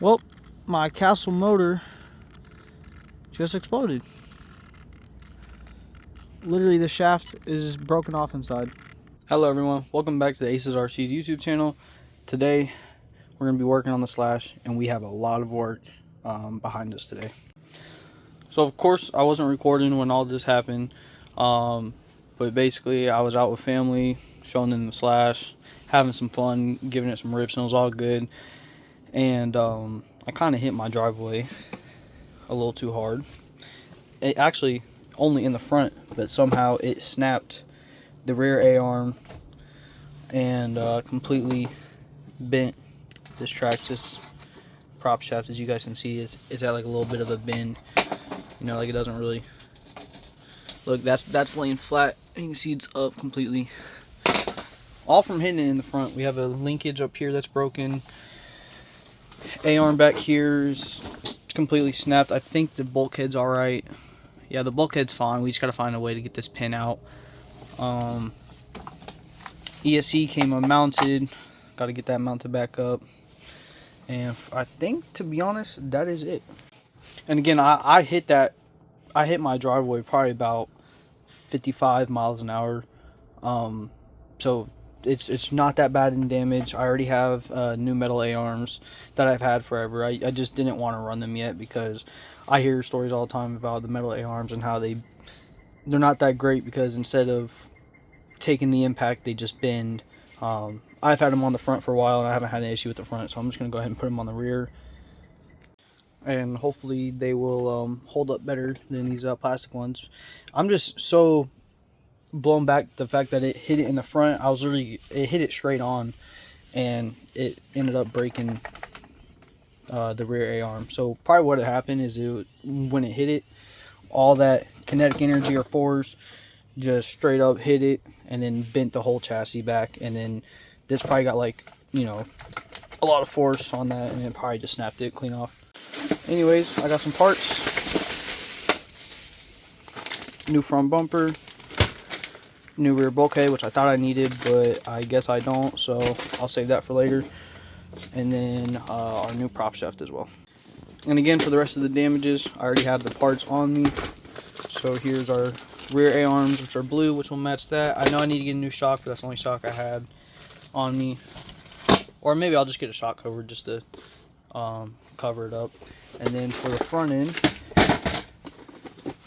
Well, my castle motor just exploded. Literally, the shaft is broken off inside. Hello everyone, welcome back to the Aces RC's YouTube channel. Today, we're going to be working on the Slash, and we have a lot of work behind us today. So of course, I wasn't recording when all this happened, but basically I was out with family, showing them the Slash, having some fun, giving it some rips, and it was all good. And I kind of hit my driveway a little too hard. It actually only in the front, but somehow it snapped the rear A-arm and completely bent this traxxas prop shaft. As you guys can see, it's at like a little bit of a bend. You know, like it doesn't really look. That's laying flat, and you can see it's up completely. All from hitting it in the front. We have a linkage up here that's broken. A-arm back here is completely snapped. I think the bulkhead's all right. Yeah, the bulkhead's fine. We just gotta find a way to get this pin out. ESC came unmounted. Gotta get that mounted back up. And I think, to be honest, that is it. And again, I hit my driveway probably about 55 miles an hour. So it's not that bad in damage. I already have new metal A-arms that I've had forever. I just didn't want to run them yet because I hear stories all the time about the metal A-arms and how they're not that great because instead of taking the impact, they just bend. I've had them on the front for a while and I haven't had an issue with the front, so I'm just going to go ahead and put them on the rear. And hopefully they will hold up better than these plastic ones. I'm just so blown back the fact that it hit it in the front. It hit it straight on, and it ended up breaking the rear A-arm. So probably what had happened is when it hit it, all that kinetic energy or force just straight up hit it and then bent the whole chassis back, and then this probably got, like, you know, a lot of force on that, and it probably just snapped it clean off. Anyways, I got some parts. New front bumper, new rear bulkhead, which I thought I needed, but I guess I don't, so I'll save that for later. And then our new prop shaft as well. And again, for the rest of the damages, I already have the parts on me. So here's our rear A-arms, which are blue, which will match that. I know I need to get a new shock, but that's the only shock I had on me. Or maybe I'll just get a shock cover just to cover it up. And then for the front end,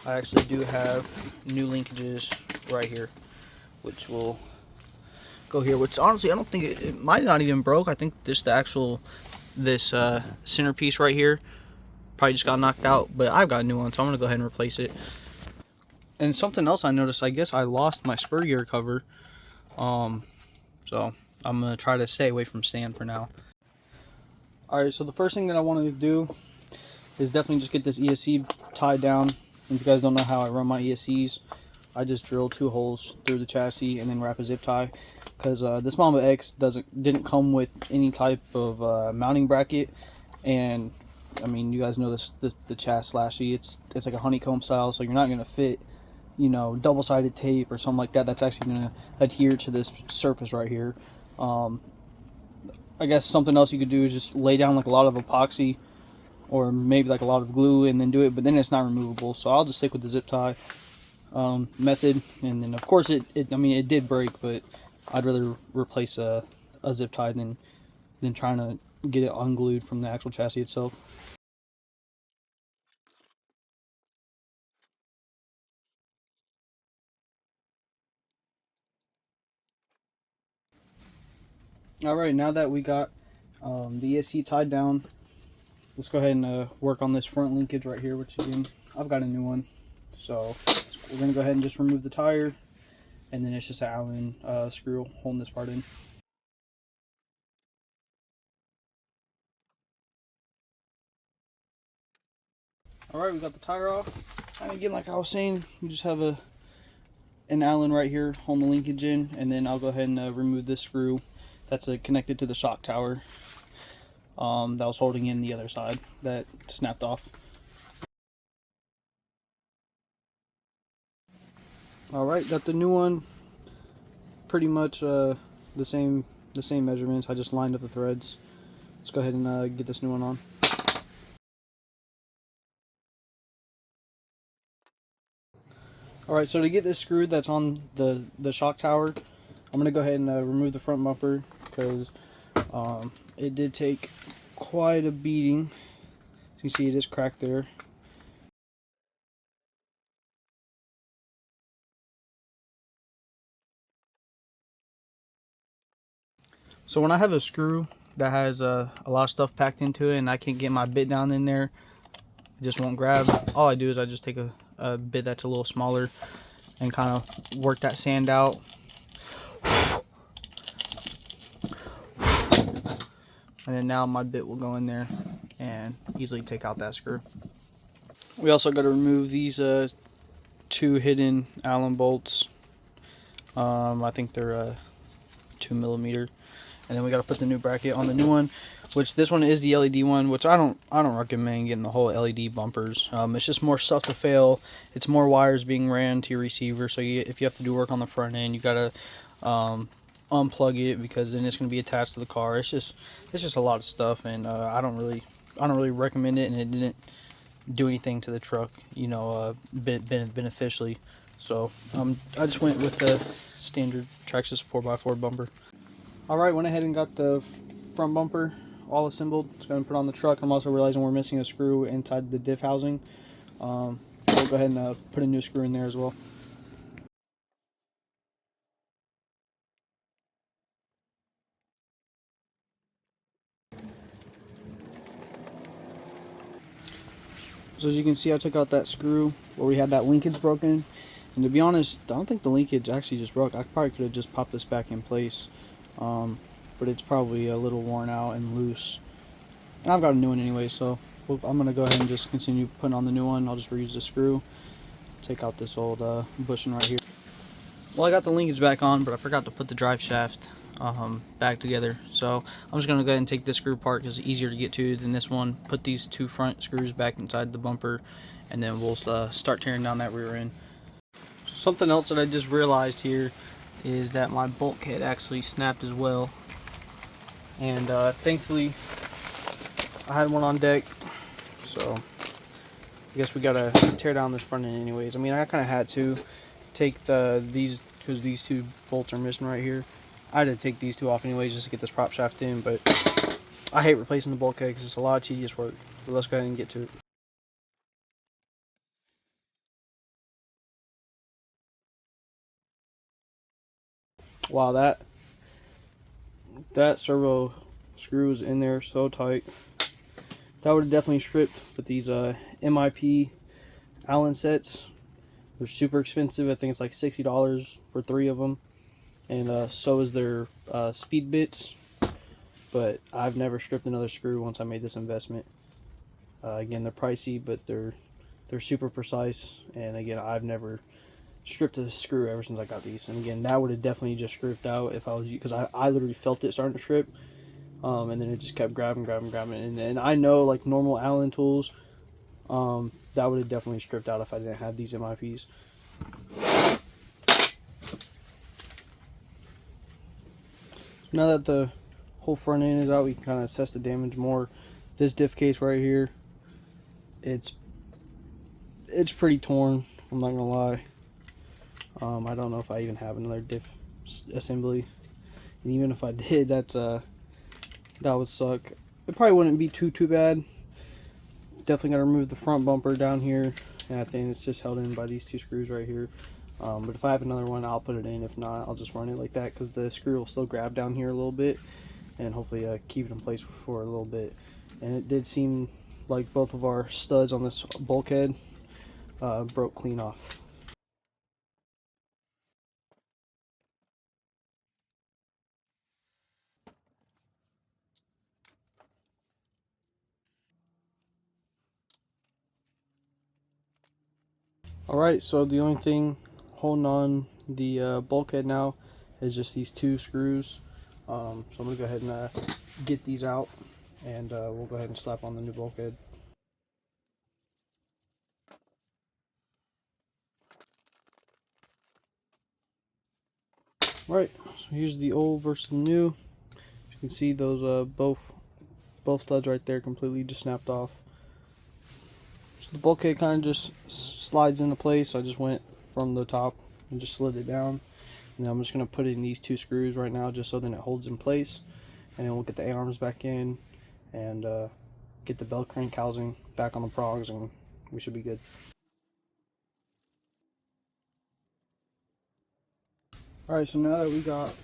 I actually do have new linkages right here, which will go here. Which honestly, I don't think it might not even broke. I think just the actual this centerpiece right here probably just got knocked out. But I've got a new one, so I'm gonna go ahead and replace it. And something else I noticed, I guess I lost my spur gear cover. So I'm gonna try to stay away from sand for now. All right, so the first thing that I wanted to do is definitely just get this ESC tied down. If you guys don't know how I run my ESCs, I just drill 2 holes through the chassis and then wrap a zip tie. Because this Mamba X didn't come with any type of mounting bracket, and I mean, you guys know the chassis Slashy. It's like a honeycomb style, so you're not gonna fit, you know, double-sided tape or something like that. That's actually gonna adhere to this surface right here. I guess something else you could do is just lay down like a lot of epoxy, or maybe like a lot of glue, and then do it, but then it's not removable. So I'll just stick with the zip tie method. And then of course I mean, it did break, but I'd rather replace a zip tie than trying to get it unglued from the actual chassis itself. Alright, now that we got the ESC tied down, let's go ahead and work on this front linkage right here, which again, I've got a new one. So we're going to go ahead and just remove the tire, and then it's just an Allen screw holding this part in. Alright, we got the tire off. And again, like I was saying, we just have an Allen right here holding the linkage in, and then I'll go ahead and remove this screw that's connected to the shock tower that was holding in the other side that snapped off. Alright, got the new one. Pretty much the same measurements. I just lined up the threads. Let's go ahead and get this new one on. Alright, so to get this screw that's on the shock tower, I'm going to go ahead and remove the front bumper, because it did take quite a beating. As you can see, it is cracked there. So when I have a screw that has a lot of stuff packed into it and I can't get my bit down in there, it just won't grab, all I do is I just take a bit that's a little smaller and kind of work that sand out. And then now my bit will go in there and easily take out that screw. We also got to remove these two hidden Allen bolts. I think they're 2mm. And then we got to put the new bracket on the new one, which this one is the LED one, which I don't recommend getting the whole LED bumpers. It's just more stuff to fail. It's more wires being ran to your receiver, so if you have to do work on the front end, you got to unplug it, because then it's going to be attached to the car. It's just a lot of stuff, and I don't really recommend it, and it didn't do anything to the truck, you know, beneficially. So I just went with the standard traxxas 4x4 bumper. Alright, went ahead and got the front bumper all assembled. It's going to put on the truck. I'm also realizing we're missing a screw inside the diff housing. We'll go ahead and put a new screw in there as well. So as you can see, I took out that screw where we had that linkage broken. And to be honest, I don't think the linkage actually just broke. I probably could have just popped this back in place. But it's probably a little worn out and loose. And I've got a new one anyway, so I'm going to go ahead and just continue putting on the new one. I'll just reuse the screw. Take out this old bushing right here. Well, I got the linkage back on, but I forgot to put the drive shaft back together. So I'm just going to go ahead and take this screw apart because it's easier to get to than this one. Put these two front screws back inside the bumper, and then we'll start tearing down that rear end. Something else that I just realized here is that my bulkhead actually snapped as well. And thankfully I had one on deck, so I guess we gotta tear down this front end anyways. I mean, I kind of had to take these, because these two bolts are missing right here. I had to take these two off anyways just to get this prop shaft in, but I hate replacing the bulkhead because it's a lot of tedious work. But let's go ahead and get to it. Wow, that servo screw is in there so tight. That would have definitely stripped. But these MIP Allen sets, they're super expensive. I think it's like $60 for 3 of them. And so is their speed bits. But I've never stripped another screw once I made this investment. Again, they're pricey, but they're super precise. And again, I've never stripped a screw ever since I got these. And again, that would have definitely just stripped out if I was, because I literally felt it starting to strip. And then it just kept grabbing. And I know, like normal Allen tools, that would have definitely stripped out if I didn't have these MIPs. Now that the whole front end is out, we can kind of assess the damage more. This diff case right here, it's pretty torn, I'm not gonna lie. I don't know if I even have another diff assembly, and even if I did, that would suck. It probably wouldn't be too bad. Definitely got to remove the front bumper down here, and I think it's just held in by these two screws right here. But if I have another one, I'll put it in. If not, I'll just run it like that, because the screw will still grab down here a little bit and hopefully keep it in place for a little bit. And it did seem like both of our studs on this bulkhead broke clean off. Alright, so the only thing holding on the bulkhead now is just these two screws. So I'm going to go ahead and get these out, and we'll go ahead and slap on the new bulkhead. Right, so here's the old versus the new. As you can see, those both studs right there completely just snapped off. So the bulkhead kind of just slides into place. So I just went from the top and just slid it down. And then I'm just going to put it in these 2 screws right now just so then it holds in place. And then we'll get the A-arms back in and get the belt crank housing back on the progs, and we should be good. Alright, so now that we got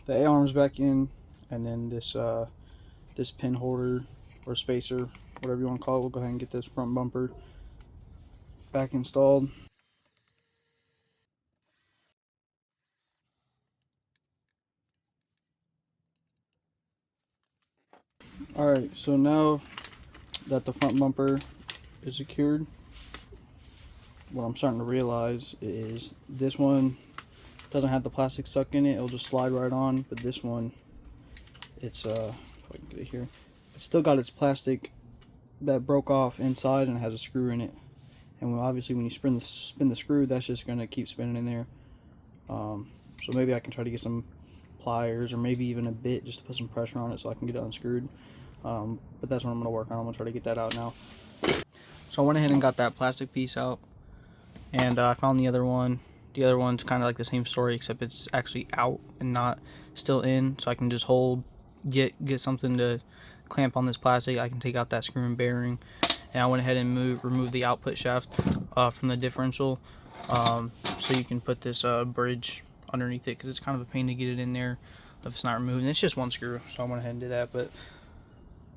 the A-arms back in, and then this this pin holder or spacer, whatever you want to call it, we'll go ahead and get this front bumper back installed. Alright, so now that the front bumper is secured, what I'm starting to realize is this one doesn't have the plastic stuck in it. It'll just slide right on, but this one, it's if I can get it here, it's still got its plastic that broke off inside and it has a screw in it. And obviously when you spin the screw, that's just going to keep spinning in there. So maybe I can try to get some pliers or maybe even a bit just to put some pressure on it so I can get it unscrewed. But that's what I'm going to work on. I'm going to try to get that out now. So I went ahead and got that plastic piece out, and I found the other one. The other one's kind of like the same story, except it's actually out and not still in, so I can just get something to clamp on this plastic. I can take out that screw and bearing, and I went ahead and remove the output shaft from the differential, so you can put this bridge underneath it, because it's kind of a pain to get it in there if it's not removed. And it's just 1 screw, so I went ahead and did that. But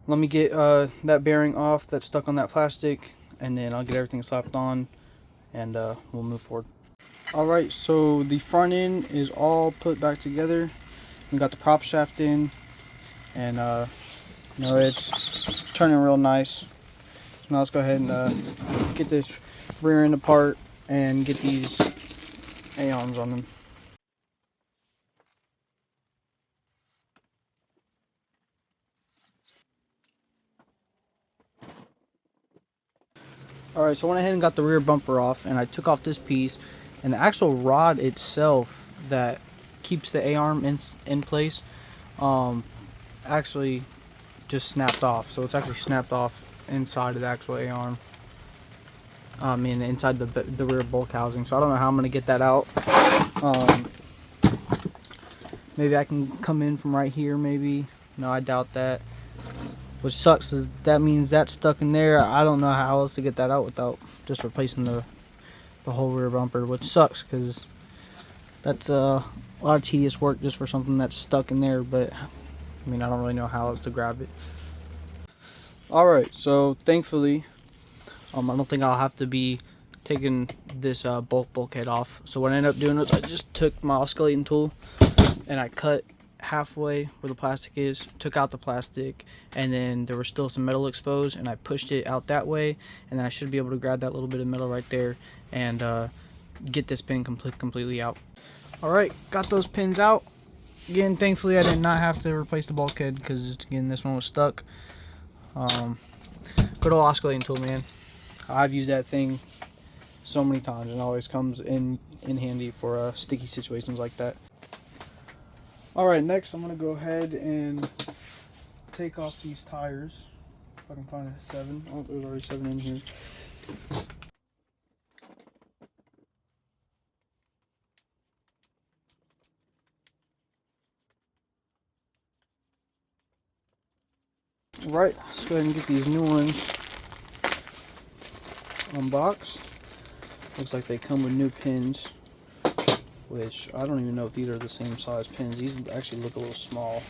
let me get that bearing off that's stuck on that plastic, and then I'll get everything slapped on, and we'll move forward. Alright, so the front end is all put back together. We got the prop shaft in, and you know, it's turning real nice. So now let's go ahead and get this rear end apart and get these A-arms on them. Alright, so I went ahead and got the rear bumper off, and I took off this piece, and the actual rod itself that keeps the A-arm in place actually just snapped off. So it's actually snapped off inside of the actual A-arm. I mean, inside the rear bulk housing. So I don't know how I'm going to get that out. Maybe I can come in from right here, maybe. No, I doubt that. Which sucks, is that means that's stuck in there. I don't know how else to get that out without just replacing the whole rear bumper, which sucks because that's a lot of tedious work just for something that's stuck in there. But I mean, I don't really know how else to grab it. Alright, so thankfully I don't think I'll have to be taking this bulkhead off. So what I ended up doing was I just took my oscillating tool and I cut halfway where the plastic is, took out the plastic, and then there was still some metal exposed, and I pushed it out that way, and then I should be able to grab that little bit of metal right there and get this pin completely out. Alright, got those pins out. Again, thankfully I did not have to replace the bulkhead because again this one was stuck. Good old oscillating tool, man. I've used that thing so many times and it always comes in handy for sticky situations like that. Alright, next I'm going to go ahead and take off these tires. If I can find a 7. Oh, there's already 7 in here. Right, let's go ahead and get these new ones unboxed. Looks like they come with new pins, which I don't even know if these are the same size pins. These actually look a little small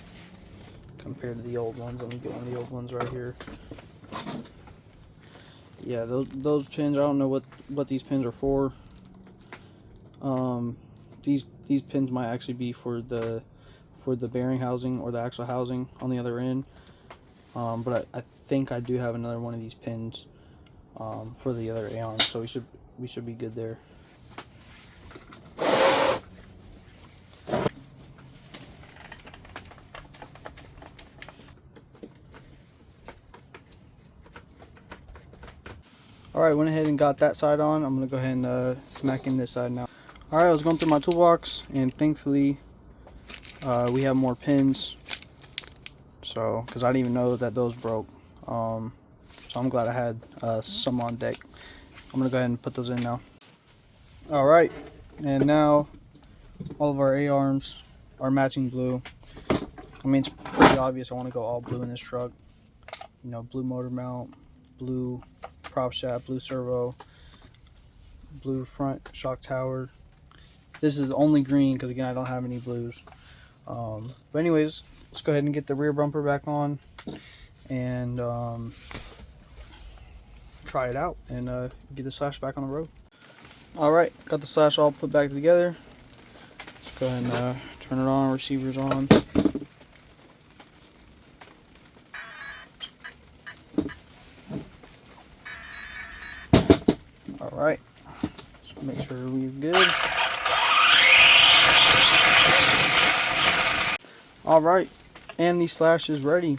compared to the old ones. Let me get one of the old ones right here. Yeah, those pins, I don't know what these pins are for. These pins might actually be for the bearing housing or the axle housing on the other end. But I think I do have another one of these pins for the other A-arm, so we should be good there. Alright, went ahead and got that side on. I'm going to go ahead and smack in this side now. Alright, I was going through my toolbox, and thankfully we have more pins. So, because I didn't even know that those broke. So I'm glad I had some on deck. I'm gonna go ahead and put those in now. All right, and now all of our A-arms are matching blue. I mean, it's pretty obvious I want to go all blue in this truck. You know, blue motor mount, blue prop shaft, blue servo, blue front shock tower. This is only green because, again, I don't have any blues. But anyways, let's go ahead and get the rear bumper back on and try it out and get the slash back on the road. Alright, got the slash all put back together. Let's go ahead and turn it on, receivers on. Alright, let's make sure we're good. Alright, and the slash is ready.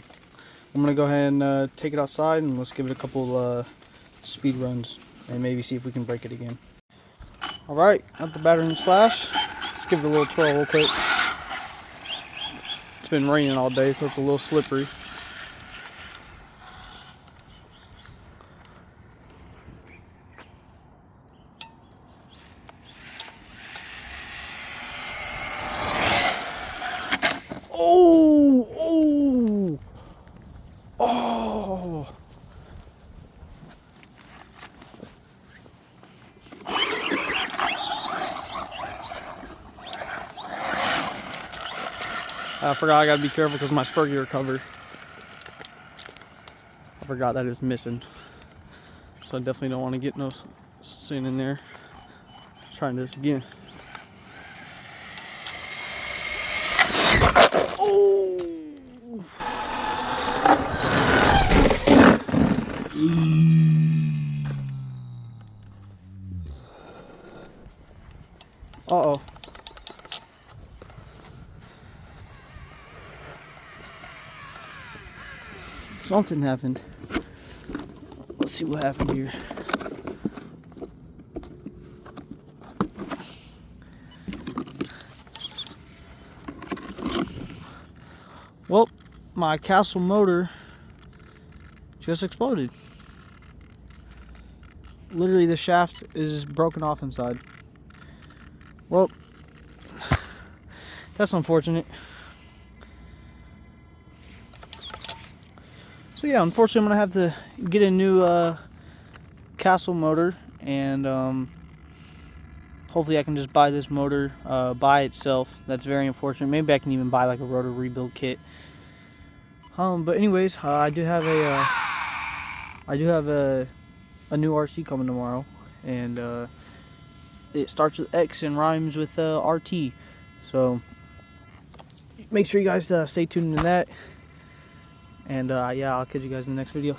I'm going to go ahead and take it outside and let's give it a couple speed runs and maybe see if we can break it again. Alright, got the battery and slash. Let's give it a little twirl real quick. It's been raining all day, so it's a little slippery. Oh! Oh! Oh! I forgot I gotta be careful because my spur gear cover. I forgot that is missing. So I definitely don't want to get no sin in there. Trying this again. Oh! Uh-oh. Something happened. Let's see what happened here. Well, my castle motor just exploded. Literally, the shaft is broken off inside. Well, that's unfortunate. So yeah, unfortunately I'm gonna have to get a new castle motor, and hopefully I can just buy this motor by itself. That's very unfortunate. Maybe I can even buy like a rotor rebuild kit. But anyways, I do have a new RC coming tomorrow, and it starts with X and rhymes with RT. So make sure you guys stay tuned to that. And yeah, I'll catch you guys in the next video.